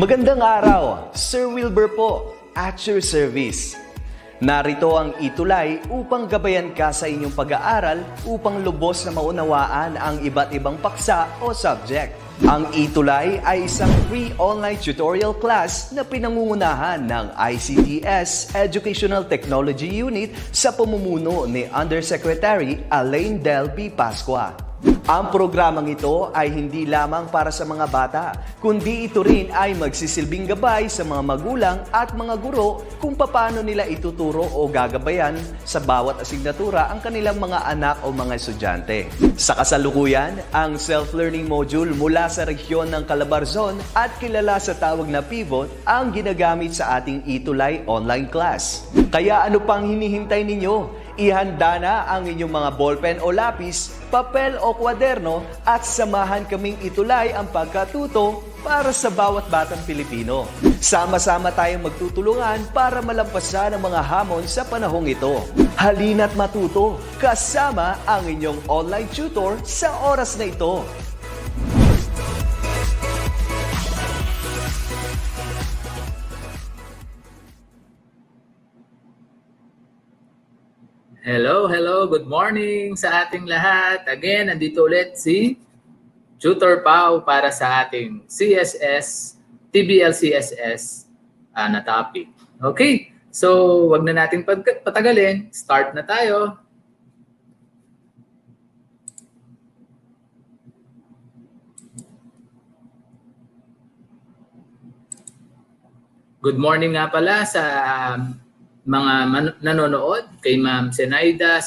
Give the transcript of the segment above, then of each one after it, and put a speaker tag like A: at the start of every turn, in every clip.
A: Magandang araw, Sir Wilbur po, at your service. Narito ang ETUlay upang gabayan ka sa inyong pag-aaral upang lubos na maunawaan ang iba't ibang paksa o subject. Ang ETUlay ay isang free online tutorial class na pinangungunahan ng ICTS Educational Technology Unit sa pamumuno ni Undersecretary Elaine Del P. Pascua. Ang programang ito ay hindi lamang para sa mga bata, kundi ito rin ay magsisilbing gabay sa mga magulang at mga guro kung paano nila ituturo o gagabayan sa bawat asignatura ang kanilang mga anak o mga estudyante. Sa kasalukuyan, ang self-learning module mula sa rehiyon ng Calabarzon at kilala sa tawag na Pivot ang ginagamit sa ating ETUlay online class. Kaya ano pang hinihintay ninyo? Ihanda na ang inyong mga ballpen o lapis, papel o kwaderno at samahan kaming itulay ang pagkatuto para sa bawat batang Pilipino. Sama-sama tayong magtutulungan para malampasan ang mga hamon sa panahong ito. Halina't matuto kasama ang inyong online tutor sa oras na ito.
B: Hello, good morning sa ating lahat. Again, nandito ulit si Tutor Pau para sa ating CSS, TVL CSS na topic. Okay, so wag na natin patagalin. Start na tayo. Good morning nga pala sa mga nanonood, kay Ma'am Zenaida,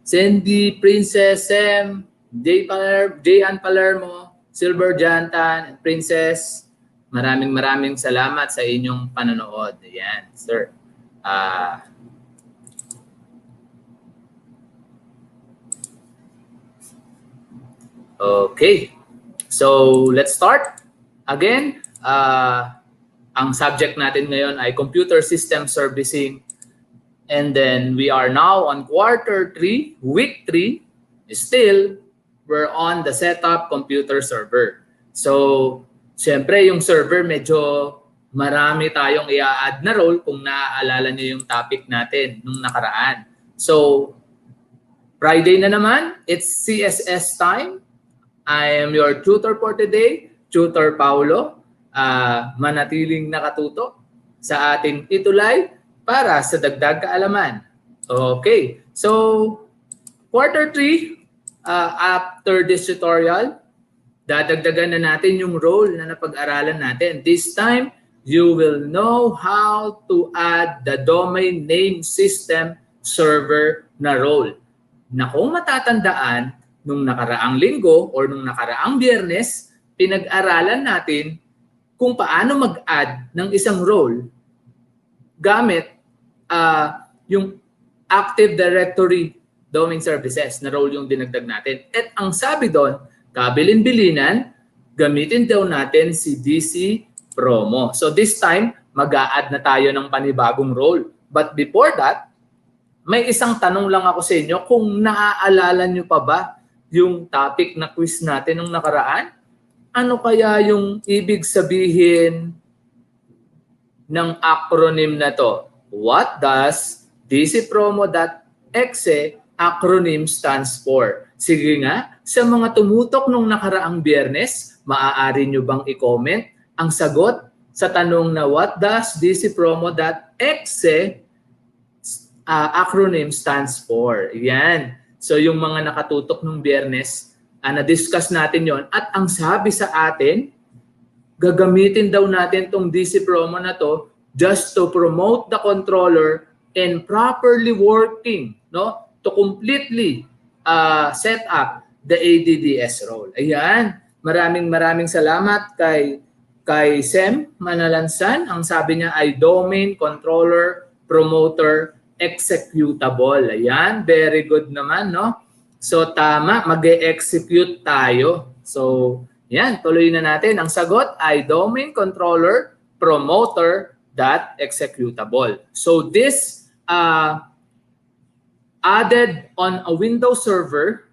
B: Sandy, Princess, Sem, Jayan Palermo, Silver Jantan, Princess. Maraming salamat sa inyong panonood. Ayan, sir. Okay. So, let's start. Again, ang subject natin ngayon ay Computer System Servicing. And then we are now on quarter 3, week 3. Still, we're on the setup computer server. So, siyempre yung server medyo marami tayong i-add na role kung naaalala niyo yung topic natin nung nakaraan. So, Friday na naman, it's CSS time. I am your tutor for today, Tutor Paulo. Manatiling nakatuto sa ating itulay para sa dagdag kaalaman. Okay, so quarter 3, after this tutorial, dadagdagan na natin yung role na napag-aralan natin. This time, you will know how to add the domain name system server na role. Na kung matatandaan, nung nakaraang linggo or nung nakaraang Biyernes, pinag-aralan natin kung paano mag-add ng isang role gamit yung Active Directory Domain Services na role yung dinagdag natin. At ang sabi doon, kabilin-bilinan, gamitin daw natin si DC Promo. So this time, mag-a-add na tayo ng panibagong role. But before that, may isang tanong lang ako sa inyo kung naaalala nyo pa ba yung topic na quiz natin nung nakaraan? Ano kaya yung ibig sabihin ng acronym na to? What does dcpromo.exe acronym stands for? Sige nga, sa mga tumutok nung nakaraang Biyernes, maaari nyo bang i-comment ang sagot sa tanong na what does dcpromo.exe acronym stands for? Yan. So yung mga nakatutok nung Biyernes, na-discuss natin yon at ang sabi sa atin, gagamitin daw natin tong DC Promo na to just to promote the controller and properly working, no, to completely set up the ADDS role. Ayan, maraming salamat kay Sem Manalansan. Ang sabi niya ay Domain Controller Promoter Executable. Ayan, very good naman, no? So tama, mag-e-execute tayo. So yan, tuloy na natin. Ang sagot ay Domain Controller Promoter.executable. So this added on a Windows server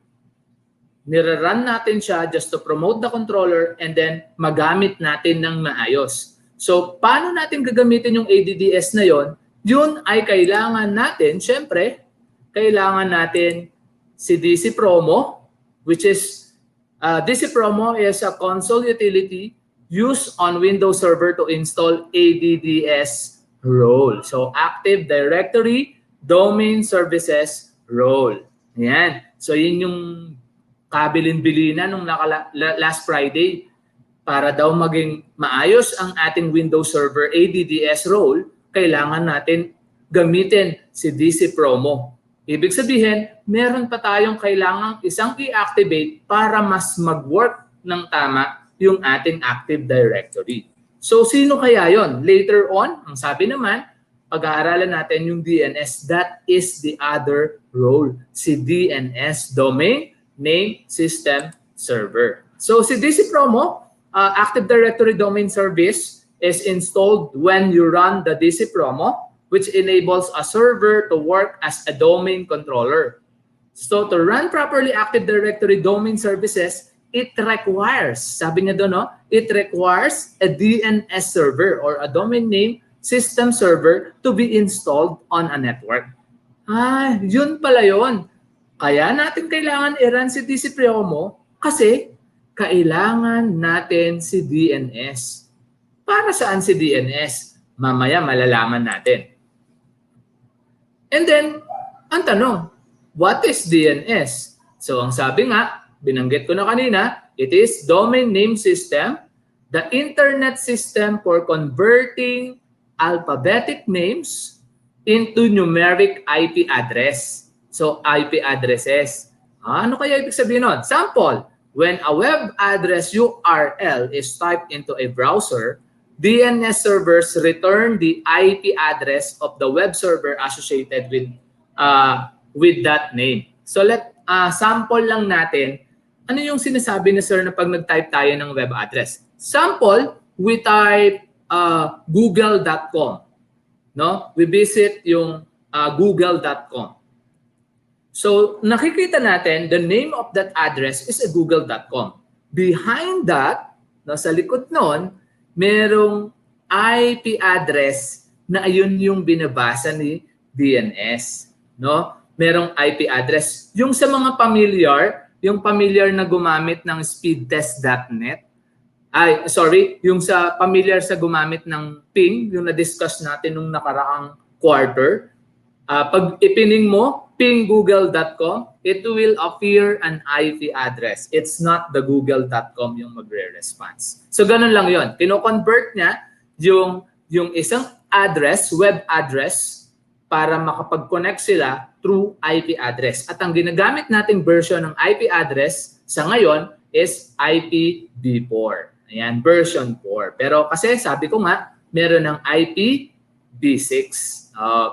B: nire-run natin siya just to promote the controller and then magamit natin ng maayos. So, paano natin gagamitin yung ADDS na yon? Yun ay kailangan natin, syempre, kailangan natin si DC Promo, which is, DC Promo is a console utility used on Windows Server to install ADDS role. So, Active Directory Domain Services role. Ayan. So, yun yung kabilin-bilinan nung last Friday para daw maging maayos ang ating Windows Server ADDS role, kailangan natin gamitin si DC Promo. Ibig sabihin, meron pa tayong kailangang isang i-activate para mas mag-work ng tama yung ating Active Directory. So, sino kaya yon? Later on, ang sabi naman, pag-aaralan natin yung DNS. That is the other role. Si DNS, Domain Name System Server. So, si DC Promo, Active Directory Domain Service, is installed when you run the DC Promo, which enables a server to work as a domain controller. So, to run properly Active Directory Domain Services, it requires, sabi nga doon, no? It requires a DNS server or a Domain Name System Server to be installed on a network. Yun pala yun. Kaya natin kailangan i-run si DC Promo kasi kailangan natin si DNS. Para saan si DNS? Mamaya malalaman natin. And then, ang tanong, what is DNS? So, ang sabi nga, binanggit ko na kanina, it is Domain Name System, the Internet system for converting alphabetic names into numeric IP address. So, IP addresses. Ano kaya ibig sabihin nun? Sample, when a web address URL is typed into a browser, DNS servers return the IP address of the web server associated with that name. So, sample lang natin, ano yung sinasabi ni sir na pag nag-type tayo ng web address? Sample, we type google.com. No? We visit yung google.com. So, nakikita natin, the name of that address is a google.com. Behind that, sa likod nun, merong IP address na ayun yung binabasa ni DNS. No? Merong IP address. Yung sa mga familiar, yung familiar na gumamit ng speedtest.net, yung sa familiar sa gumamit ng ping, yung na-discuss natin nung nakaraang quarter, pag ipining mo, pinggoogle.com, it will appear an IP address. It's not the google.com yung magre-response. So, ganun lang yon. Kino-convert niya yung isang address, web address, para makapag-connect sila through IP address. At ang ginagamit nating version ng IP address sa ngayon is IPv4. Ayan, version 4. Pero kasi sabi ko nga, meron ng IPv6.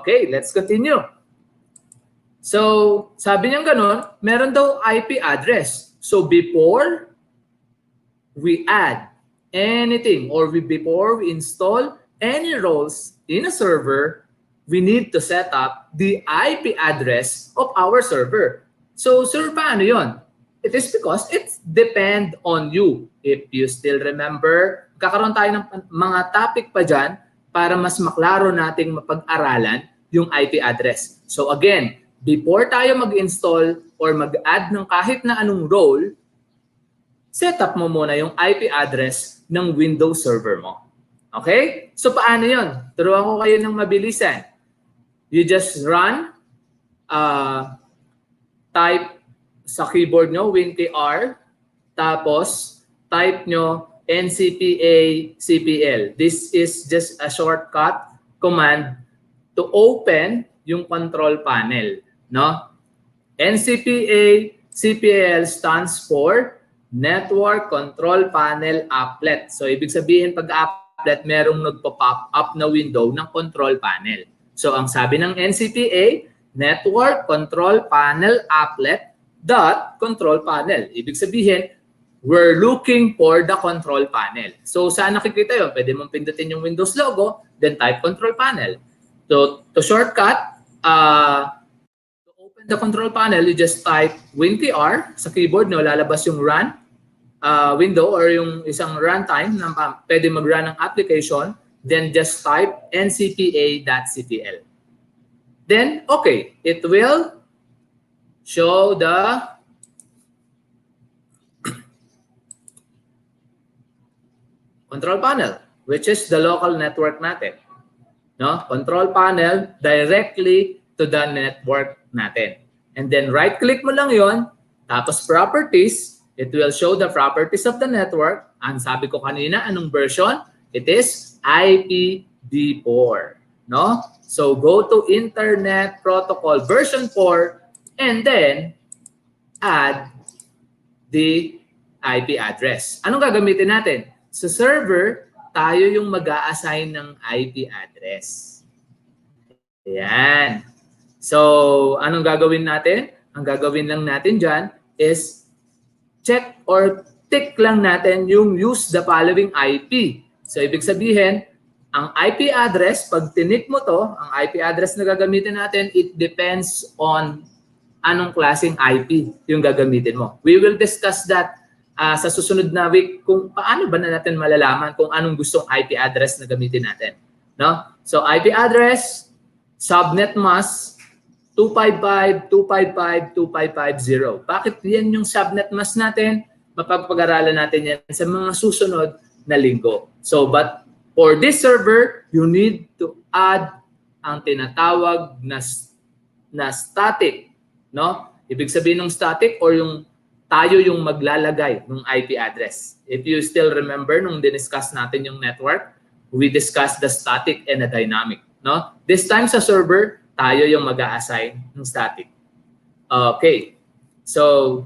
B: Okay, let's continue. So, sabi niya ganun, meron daw IP address. So, before we add anything or before we install any roles in a server, we need to set up the IP address of our server. So, sir, paano yun? It is because it depends on you. If you still remember, kakaroon tayo ng mga topic pa dyan para mas maklaro nating mapag-aralan yung IP address. So, again, before tayo mag-install or mag-add ng kahit na anong role, set up mo muna yung IP address ng Windows server mo. Okay? So, paano yun? Turuan ko kayo ng mabilisan. You just run, type sa keyboard nyo, WinKR, tapos type nyo ncpa-cpl. This is just a shortcut command to open yung control panel. No? ncpa-cpl stands for Network Control Panel Applet. So, ibig sabihin pag applet, merong nagpo-pop up na window ng control panel. So, ang sabi ng NCPA, Network Control Panel Applet dot control panel. Ibig sabihin, we're looking for the control panel. So, saan nakikita yun? Pwede mong pindutin yung Windows logo, then type control panel. So, to shortcut, to open the control panel, you just type Win3 sa keyboard nyo, lalabas yung run window or yung isang runtime na pwede mag-run ng application. Then just type ncpa.ctl. Then, okay, it will show the control panel, which is the local network natin. No? Control panel directly to the network natin. And then right-click mo lang yon, tapos properties, it will show the properties of the network. Ang sabi ko kanina, anong version? It is IPv4. No? So go to Internet Protocol version 4 and then add the IP address. Anong gagamitin natin? Sa server, tayo yung mag-a-assign ng IP address. Ayan. So, anong gagawin natin? Ang gagawin lang natin dyan is check or tick lang natin yung use the following IP. So, ibig sabihin, ang IP address, pag tinik mo to, ang IP address na gagamitin natin, it depends on anong klaseng IP yung gagamitin mo. We will discuss that sa susunod na week kung paano ba na natin malalaman kung anong gustong IP address na gamitin natin. No? So, IP address, subnet mask, 255.255.255.0. Bakit yan yung subnet mask natin? Mapapag-aralan natin yan sa mga susunod na linggo. So, but for this server, you need to add ang tinatawag na static. No? Ibig sabihin ng static or yung tayo yung maglalagay ng IP address. If you still remember nung diniscuss natin yung network, we discussed the static and the dynamic. No? This time sa server, tayo yung mag-a-assign ng static. Okay. So,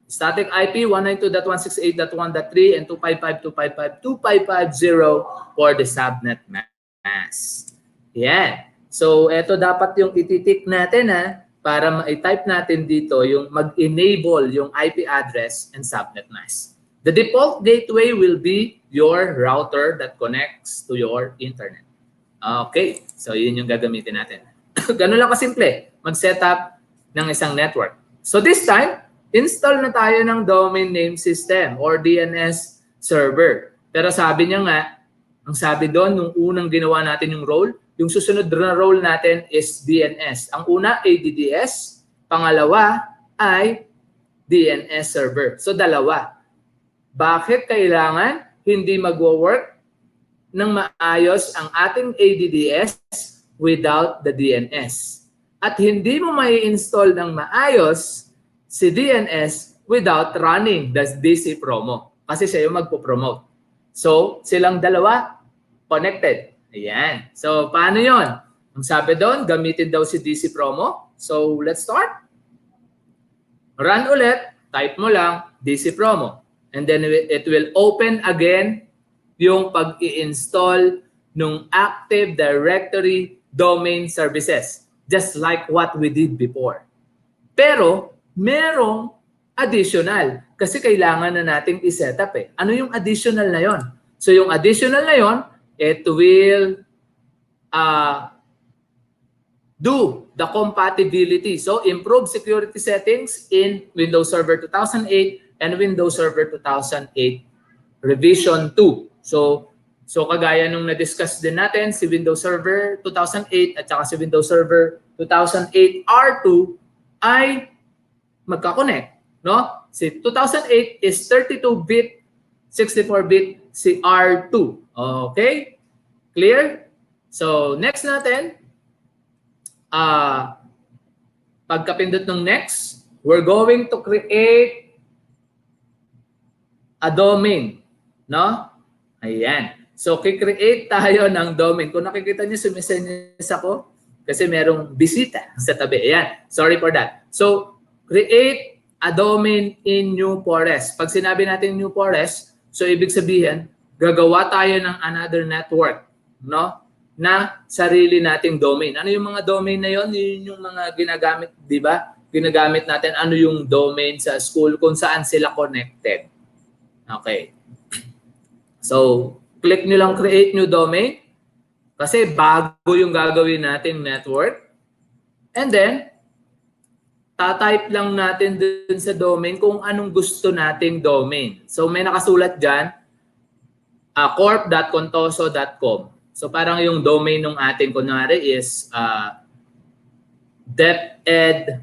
B: static IP 192.168.1.3 and 255.255.255.0 for the subnet mask. Yan. So, ito dapat yung ititik natin para ma-type natin dito yung mag-enable yung IP address and subnet mask. The default gateway will be your router that connects to your internet. Okay. So, yun yung gagamitin natin. Ganun lang kasimple. Mag-setup ng isang network. So, this time, install na tayo ng domain name system or DNS server. Pero sabi niya nga, ang sabi doon, nung unang ginawa natin yung role, yung susunod na role natin is DNS. Ang una, ADDS. Pangalawa ay DNS server. So, dalawa. Bakit kailangan hindi magwo-work ng maayos ang ating ADDS without the DNS? At hindi mo may install ng maayos si DNS without running the DC promo. Kasi siya yung magpo-promote. So, silang dalawa connected. Ayan. So, paano yon? Ang sabi doon, gamitin daw si DC promo. So, let's start. Run ulit. Type mo lang DC promo. And then it will open again yung pag-i-install ng Active Directory Domain Services. Just like what we did before. Pero, merong additional. Kasi kailangan na nating i-set up Ano yung additional na yon? So, yung additional na yon, it will do the compatibility. So, improve security settings in Windows Server 2008 and Windows Server 2008 Revision 2. So kagaya nung na-discuss din natin, si Windows Server 2008 at saka si Windows Server 2008 R2 ay magka-connect. No? Si 2008 is 32-bit, 64-bit, si R2. Okay? Clear? So, next natin, pagkapindot ng next, we're going to create a domain. No? Ayan. So, kikreate tayo ng domain. Kung nakikita niyo, sumisenyas ako kasi merong bisita sa tabi. Ayan. Sorry for that. So, create a domain in New Forest. Pag sinabi natin New Forest, so ibig sabihin, gagawa tayo ng another network, no? Na sarili nating domain. Ano yung mga domain na yon? Yun yung mga ginagamit, di ba? Ginagamit natin ano yung domain sa school kung saan sila connected. Okay. So, click nyo lang create new domain kasi bago yung gagawin nating network. And then, tatype lang natin dun sa domain kung anong gusto nating domain. So may nakasulat dyan, corp.contoso.com. So parang yung domain ng ating kunwari is DepEd.gov.ph.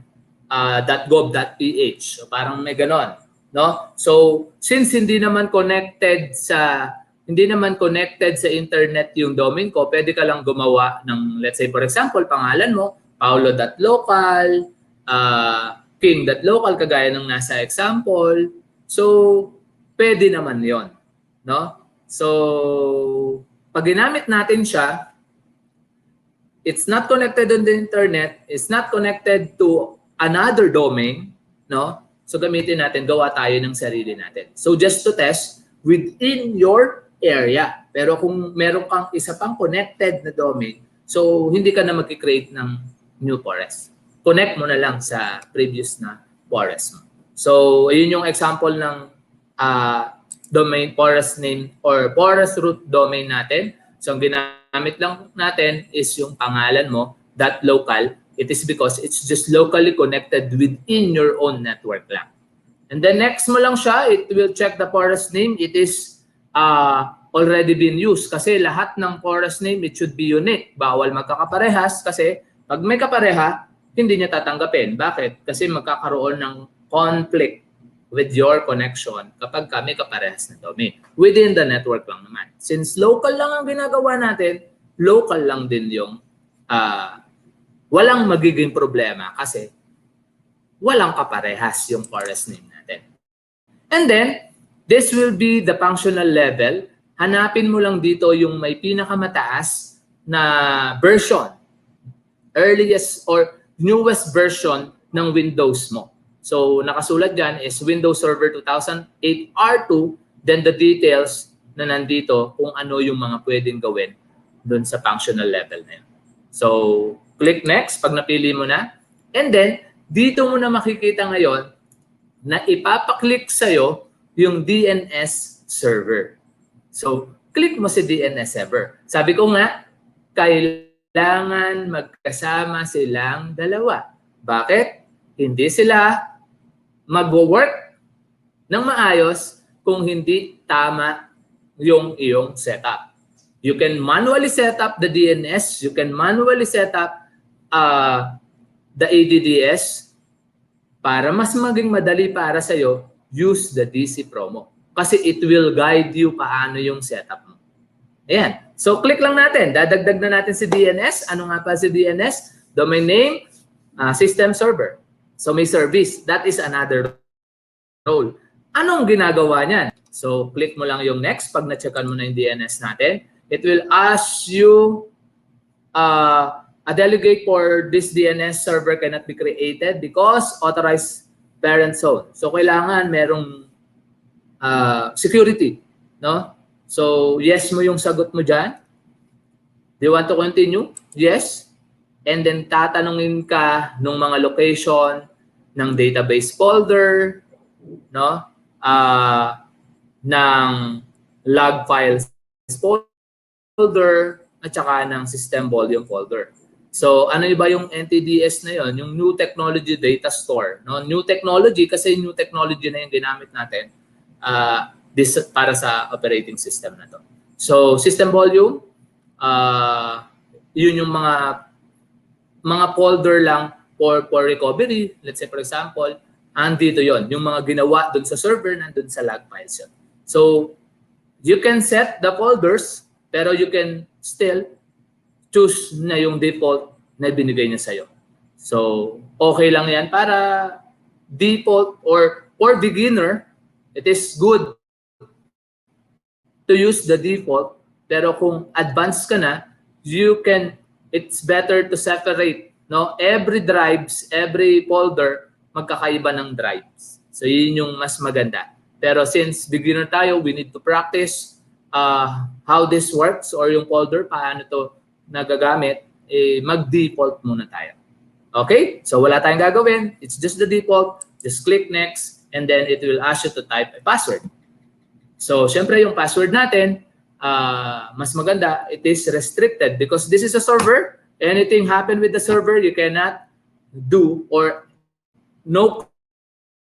B: So parang may ganon, no? So since hindi naman connected sa internet yung domain ko, pwede ka lang gumawa ng, let's say for example, pangalan mo, paulo.local, king.local, kagaya ng nasa example. So pwede naman yon, no? So pag ginamit natin siya, it's not connected on the internet, it's not connected to another domain, no? So gamitin natin, gawa tayo ng sarili natin. So just to test within your area. Pero kung meron kang isa pang connected na domain, so hindi ka na mag-create ng new forest. Connect mo na lang sa previous na forest mo. So ayun yung example ng domain forest name or forest root domain natin. So ang ginamit lang natin is yung pangalan mo, .local. It is because it's just locally connected within your own network lang. And then next mo lang siya, it will check the forest name. It is already been used kasi lahat ng forest name, it should be unique. Bawal magkakaparehas kasi pag may kapareha, hindi niya tatanggapin. Bakit? Kasi magkakaroon ng conflict with your connection kapag kami kaparehas na domain. Within the network lang naman. Since local lang ang ginagawa natin, local lang din yung walang magiging problema kasi walang kaparehas yung forest name natin. And then, this will be the functional level. Hanapin mo lang dito yung may pinakamataas na version, earliest or newest version ng Windows mo. So, nakasulat dyan is Windows Server 2008 R2, then the details na nandito kung ano yung mga pwedeng gawin dun sa functional level na yun. So, click next pag napili mo na. And then, dito mo na makikita ngayon na ipapaklik sa'yo yung DNS server. So, click mo si DNS server. Sabi ko nga, kailangan magkasama silang dalawa. Bakit? Hindi sila mag-work ng maayos kung hindi tama yung iyong setup. You can manually set up the DNS, you can manually set up the ADDS para mas maging madali para sa'yo, use the DC promo. Kasi it will guide you paano yung setup mo. Ayan. So, click lang natin. Dadagdag na natin si DNS. Ano nga pa si DNS? Domain name, system server. So, may service. That is another role. Anong ginagawa niyan? So, click mo lang yung next. Pag na-checkan mo na yung DNS natin, it will ask you a delegate for this DNS server cannot be created because authorized parent zone. So, kailangan merong security, no? So, yes mo yung sagot mo dyan. Do you want to continue? Yes. And then, tatanungin ka ng mga location ng database folder, no? Ng log files folder, at saka ng system volume folder. So, ano ba yung NTDS na yon? Yung New Technology Data Store. No? New Technology, kasi new technology na yung ginamit natin para sa operating system na to. So, system volume, yun yung mga folder lang for recovery. Let's say, for example, andito yon, yung mga ginawa dun sa server, nandun sa log files yun. So, you can set the folders, pero you can still choose na yung default na binigay niya sa'yo. So, okay lang yan para default or for beginner, it is good to use the default. Pero kung advanced ka na, it's better to separate. No? Every drives, every folder, magkakaiba ng drives. So, yun yung mas maganda. Pero since beginner tayo, we need to practice how this works or yung folder, paano to nagagamit, mag-default muna tayo. Okay? So, wala tayong gagawin. It's just the default. Just click next and then it will ask you to type a password. So, syempre yung password natin, mas maganda, it is restricted because this is a server. Anything happen with the server, you cannot do or no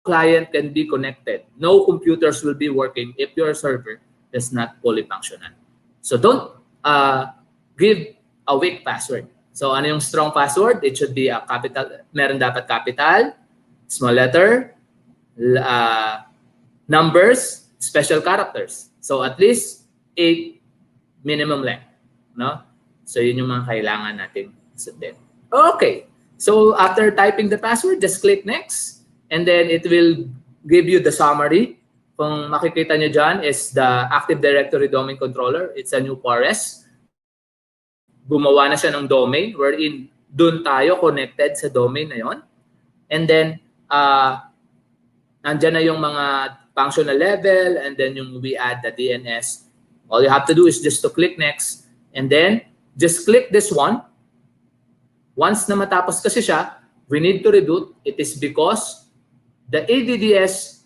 B: client can be connected. No computers will be working if your server is not fully functional. So don't give a weak password. So ano yung strong password? It should be a capital, meron dapat capital, small letter, numbers, special characters. So at least 8 minimum length. No? So yun yung mga kailangan natin sundin. Okay. So after typing the password, just click next. And then it will give you the summary. Kung makikita nyo dyan is the Active Directory Domain Controller. It's a new PORES. Gumawa na siya ng domain wherein dun tayo connected sa domain na yon. And then, nandyan na yung mga functional level and then yung we add the DNS. All you have to do is just to click next and then just click this one. Once na matapos kasi siya, we need to reboot. It is because the ADDS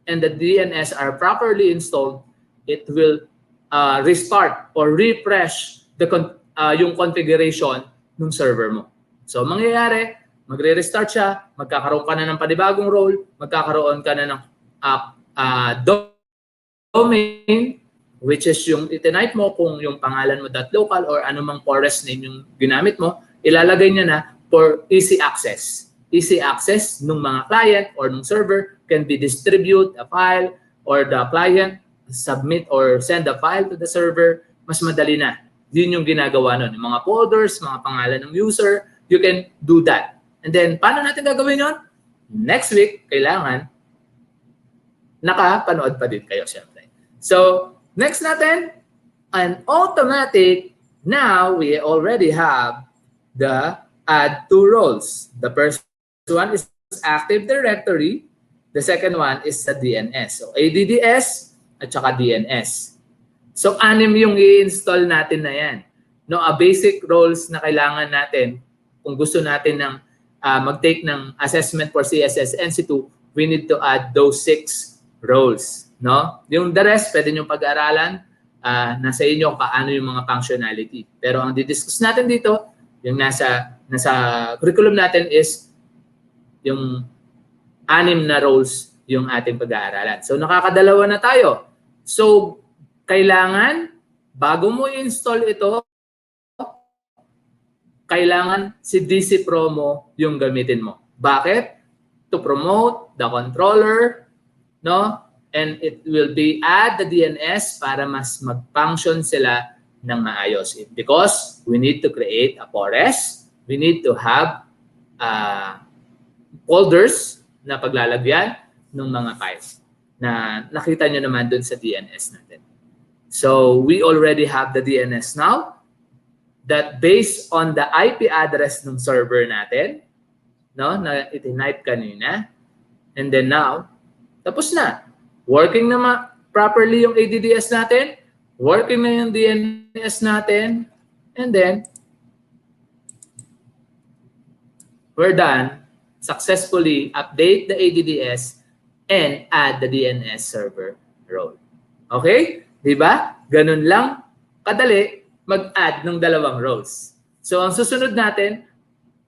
B: and the DNS are properly installed, it will restart or refresh yung configuration ng server mo. So, mangyayari, magre-restart siya, magkakaroon ka na ng panibagong role, magkakaroon ka na ng domain, which is yung itinype mo kung yung pangalan mo .local or anumang PORES name yung ginamit mo, ilalagay niya na for easy access. Easy access ng mga client or ng server can be distribute a file or the client submit or send a file to the server. Mas madali na. Yun yung ginagawa nun. Yung mga folders, mga pangalan ng user, you can do that. And then, paano natin gagawin yun? Next week, kailangan nakapanood pa din kayo, syempre. So, next natin, an automatic, now we already have the add two roles. The first one is Active Directory. The second one is the DNS. So, ADDS at saka DNS. So, 6 yung i-install natin na yan. No, basic roles na kailangan natin kung gusto natin ng mag-take ng assessment for CSS NC2, we need to add those 6 roles. No? Yung the rest, pwede nyo pag-aralan. Nasa inyo paano yung mga functionality. Pero ang didiscuss natin dito, yung nasa curriculum natin is yung 6 na roles yung ating pag-aaralan. So, nakakadalawa na tayo. So, kailangan, bago mo i-install ito, kailangan si DC Promo yung gamitin mo. Bakit? To promote the controller, no? And it will be add the DNS para mas mag-function sila ng maayos. Because we need to create a PORES, we need to have folders na paglalagyan ng mga files na nakita nyo naman dun sa DNS natin. So, we already have the DNS now that based on the IP address ng server natin, no, na itinype kanina, and then now, tapos na. Working na properly yung ADDS natin, working na yung DNS natin, and then, we're done. Successfully update the ADDS and add the DNS server role. Okay? Diba? Ganun lang kadali mag-add ng 2 roles. So, ang susunod natin,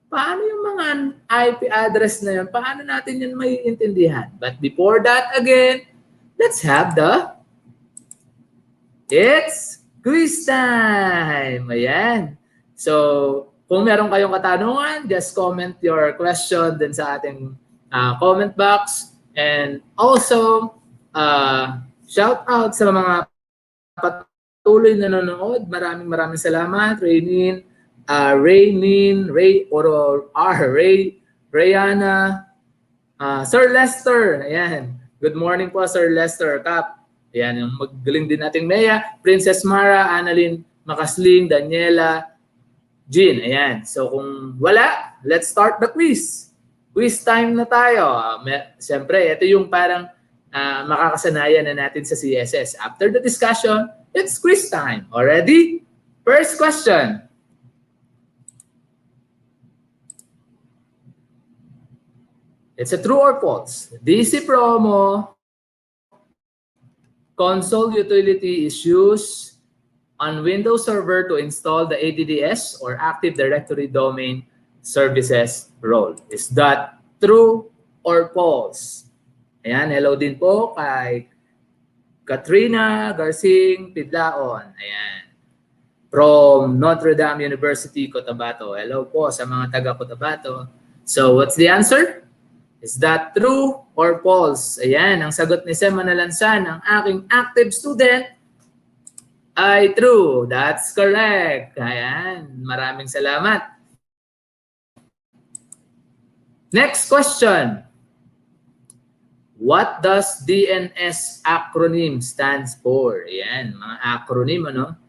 B: paano yung mga IP address na yun? Paano natin yun maiintindihan? But before that, again, let's have it's quiz time! Ayan. So, kung meron kayong katanungan, just comment your question din sa ating comment box. And also, shout out sa mga patuloy na nanonood. Maraming salamat. Rayana, Sir Lester. Ayan. Good morning po, Sir Lester Cap. Ayan, yung magaling din nating Mea. Princess Mara, Annalyn Makasling, Daniela, Jean. Ayan. So kung wala, let's start the quiz. Quiz time na tayo. Siyempre, ito yung parang makakasanayan na natin sa CSS. After the discussion, it's quiz time. Already? First question. It's a true or false. DC Promo console utility is used on Windows Server to install the ADDS or Active Directory Domain Services role. Is that true or false? Ayan, hello din po kay Katrina Garcing Pidlaon. Ayan. From Notre Dame University, Cotabato. Hello po sa mga taga Cotabato. So, what's the answer? Is that true or false? Ayan, ang sagot ni Sem Manalansan, ang aking active student, ay true. That's correct. Ayan, maraming salamat. Next question. What does DNS acronym stands for? Ayan, mga acronym, ano?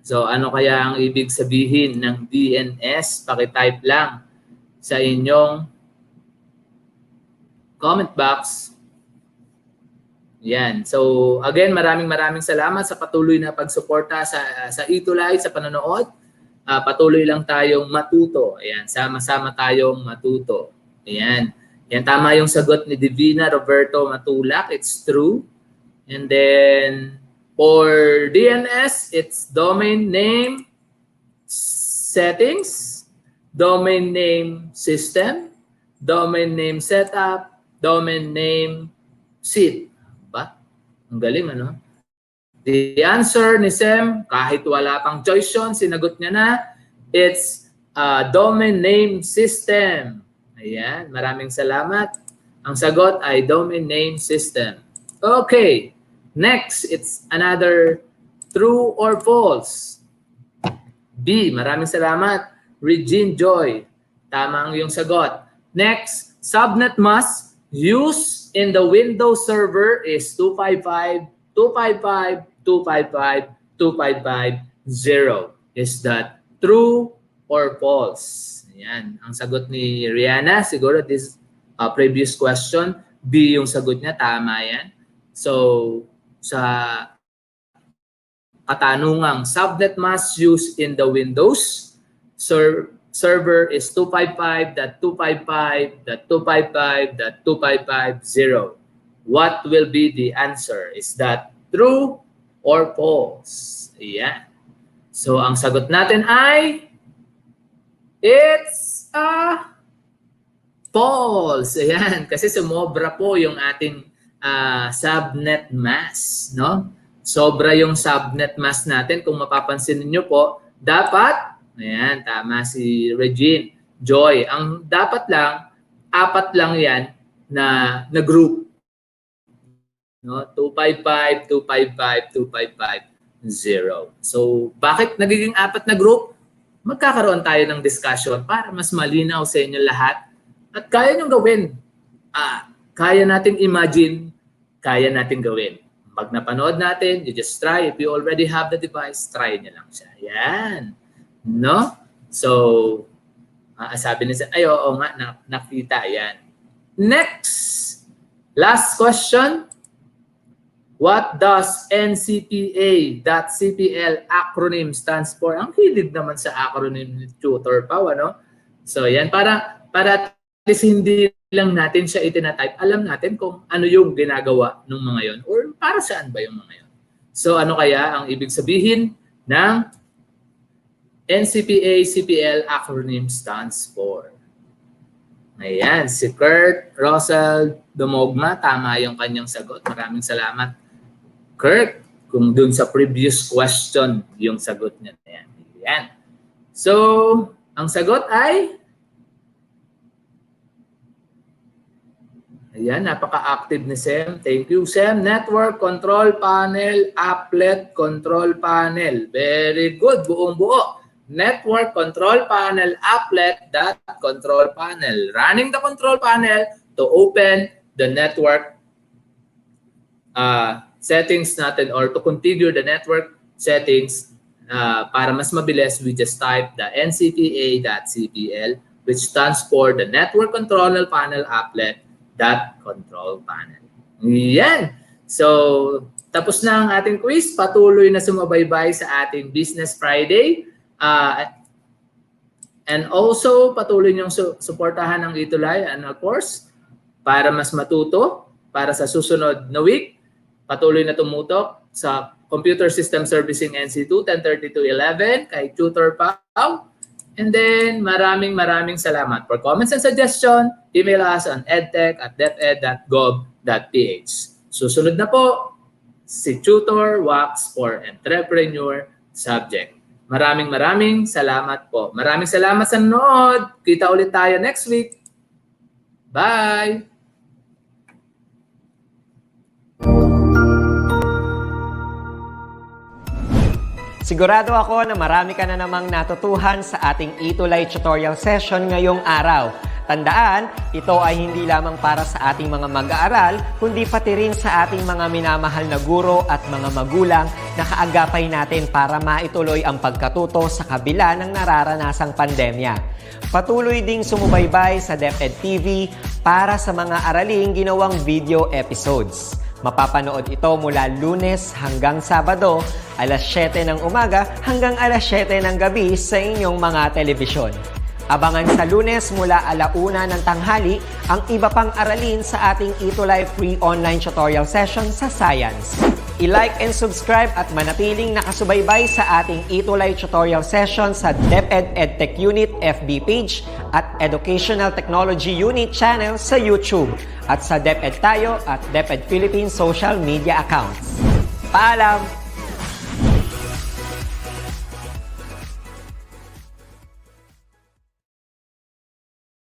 B: So, ano kaya ang ibig sabihin ng DNS? Paki-type lang sa inyong comment box. Yan. So, again, maraming salamat sa patuloy na pagsuporta sa ETUlay, sa panonood. Patuloy lang tayong matuto. Ayan, sama-sama tayong matuto. Ayan. Yan, tama yung sagot ni Divina Roberto Matulak. It's true. And then, for DNS, it's domain name settings, domain name system, domain name setup, domain name seed. Ba? Ang galing, ano? The answer ni Sem, kahit wala pang choice yun, sinagot niya na, it's domain name system. Ayan, maraming salamat. Ang sagot ay domain name system. Okay, next, it's another true or false. B, maraming salamat. Regine Joy, tama ang iyong sagot. Next, subnet mask used in the Windows server is 255.255.255.255.0. Is that true or false? Ayan, ang sagot ni Rihanna, siguro this previous question, B yung sagot niya, tama yan. So, sa katanungang subnet mask used in the Windows server is 255.255.255.255.0. What will be the answer? Is that true or false? Ayan. So, ang sagot natin ay it's false. Ayan. Kasi sumobra po yung ating subnet mask, no? Sobra yung subnet mask natin. Kung mapapansin niyo po, dapat, ayan, tama si Regine Joy. Ang dapat lang, 4 lang yan na group. No? 255, 255, 255, 0. So, bakit nagiging 4 na group? Magkakaroon tayo ng discussion para mas malinaw sa inyo lahat. At kaya nyo gawin. Kaya nating imagine, kaya nating gawin. Pag napanood natin, you just try. If you already have the device, try nyo lang siya. Yan. No? So, sabi niya, ay, oo nga, nakita. Yan. Next. Last question. What does NCPA.CPL acronym stands for? Ang hilig naman sa acronym ni Tutor Pao, ano? So, yan. Para at least hindi lang natin siya itinatype. Alam natin kung ano yung ginagawa ng mga yon or para saan ba yung mga yon. So, ano kaya ang ibig sabihin ng NCPA.CPL acronym stands for? Ayan, si Kurt Rosal Dumogma, tama yung kanyang sagot. Maraming salamat, Kurt, kung dun sa previous question yung sagot niya. Ayan. Ayan. So, ang sagot ay, ayan, napaka-active ni Sem. Thank you, Sem. Network Control Panel, Applet Control Panel. Very good, buong-buo. Network Control Panel, Applet, Control Panel. Running the control panel to open the network settings natin or to configure the network settings para mas mabilis, we just type the NCPA.CPL, which stands for the Network Control Panel Applet Control Panel. Yan. So, tapos na ang ating quiz. Patuloy na sumabaybay sa ating Business Friday. And also, patuloy niyong suportahan ng ETUlay. And of course, para mas matuto, para sa susunod na week, patuloy na tumutok sa Computer System Servicing NC2 103211 kay Tutor Pao. And then, maraming salamat. For comments and suggestion, email us on edtech@deped.gov.ph. Susunod na po, si Tutor Wax for Entrepreneur Subject. Maraming salamat po. Maraming salamat sa nanood. Kita ulit tayo next week. Bye!
C: Sigurado ako na marami ka na namang natutuhan sa ating ETUlay tutorial session ngayong araw. Tandaan, ito ay hindi lamang para sa ating mga mag-aaral, kundi pati rin sa ating mga minamahal na guro at mga magulang na kaagapay natin para maituloy ang pagkatuto sa kabila ng nararanasang pandemya. Patuloy ding sumubaybay sa DepEd TV para sa mga araling ginawang video episodes. Mapapanood ito mula Lunes hanggang Sabado, alas 7 ng umaga hanggang alas 7 ng gabi sa inyong mga telebisyon. Abangan sa Lunes mula 1:00 ng tanghali ang iba pang aralin sa ating ETUlay free online tutorial session sa Science. I-like and subscribe at manatiling nakasubaybay sa ating ETUlay tutorial session sa DepEd Edtech Unit FB page at Educational Technology Unit channel sa YouTube at sa DepEd Tayo at DepEd Philippines social media accounts. Paalam!